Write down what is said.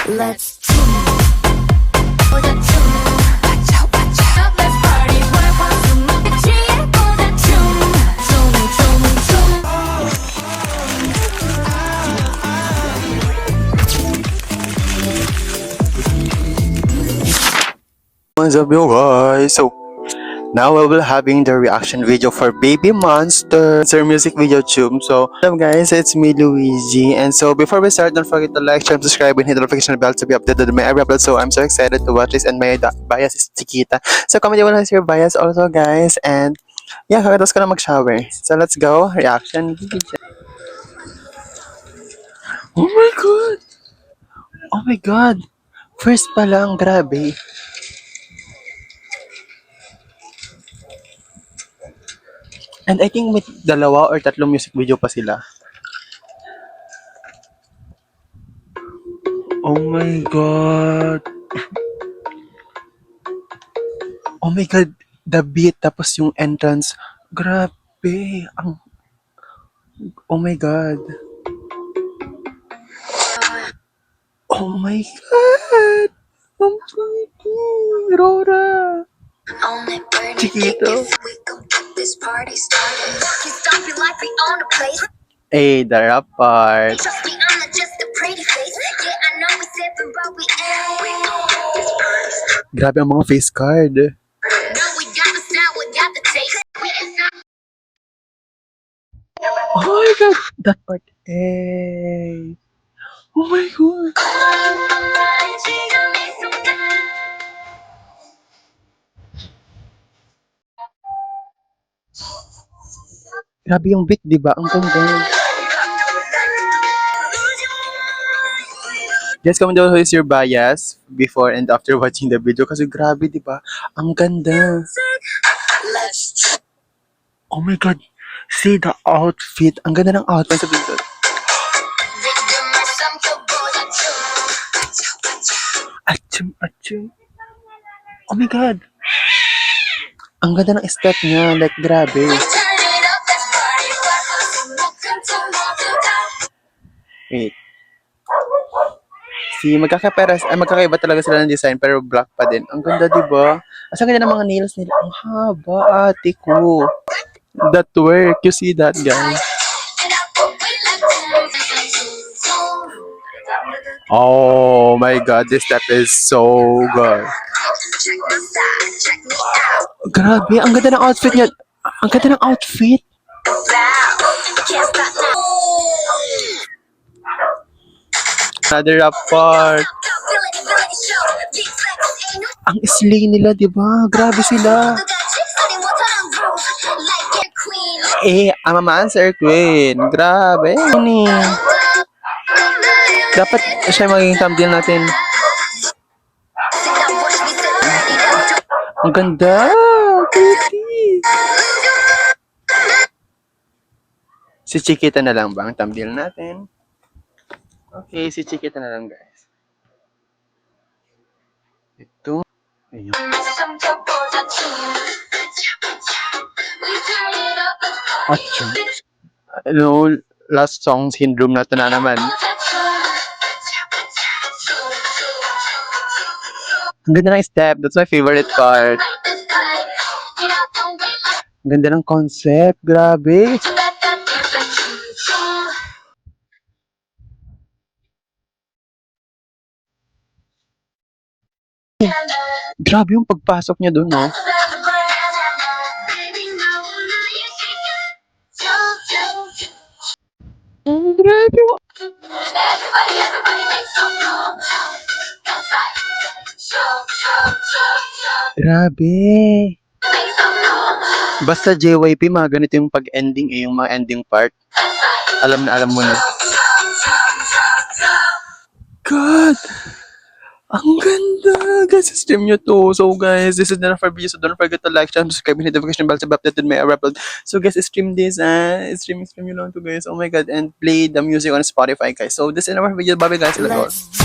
Let's 보다 춤 Let's party 화수 먹듯이 보다 춤 What's up, you guys? So now we will having the reaction video for Baby Monster. It's our music video tube. So hello guys, it's me Luigi. And so before we start, don't forget to like, share, subscribe, and hit the notification bell to be updated on my every upload. So I'm so excited to watch this, and my bias is Chiquita. So comment down below your bias also, guys. And yeah, kagatos ko na mag-shower. So let's go. Reaction video. Oh my god! Oh my god! First pa lang, grabe. And I think may dalawa or tatlong music video pa sila. Oh my god. Oh my god, the beat tapos yung entrance. Grabe. Oh my god. Oh my god. Oh my god. Rora. Chiquito. Hey, the rap part. Grabe ang mga face card. Oh my god, that part. Hey. Oh my god. Grabe yung beat, di ba? Ang ganda. Just comment down who is your bias before and after watching the video. Kasi grabe, di ba? Ang ganda. Oh my god. See the outfit. Ang ganda ng outfit sa video. Achum, achum. Oh my god. Ang ganda ng step niya. Like, grabe. Wait. See, magkakaiba talaga sila ng design pero black pa din. Ang ganda, di ba? Asa ganda ng mga nails nila. Ang haba, ate ko. That work. You see that, guys? Oh my god, this step is so good. Grabe, ang ganda ng outfit niya. Ang ganda ng outfit. Another rap part. Ang slay nila, di ba? Grabe sila. I'm a Monster Queen. Grabe. Ini. Dapat siya maging thumbnail natin. Ang ganda. Pretty. Si Chiquita na lang ba ang thumbnail natin? Okay, si Chiquita na lang, guys. Ito. Ayun. Achoo. Ano, last song, Syndrome na ito na naman. Ang ganda ng step. That's my favorite part. Ang ganda ng concept. Grabe. Grabe yung pagpasok niya doon, no? Grabe. Grabe. Basta JYP, mga ganito yung pag-ending yung mga ending part. Alam na alam mo na. God! Ang ganda! Guys, stream nyo to. So guys, this is the for video. So don't forget to like, share, subscribe, and hit the notification bell to be updated my upload. So guys, stream this. Stream nyo lang to, guys. Oh my god. And play the music on Spotify, guys. So this is our video. Bye guys. Let's go.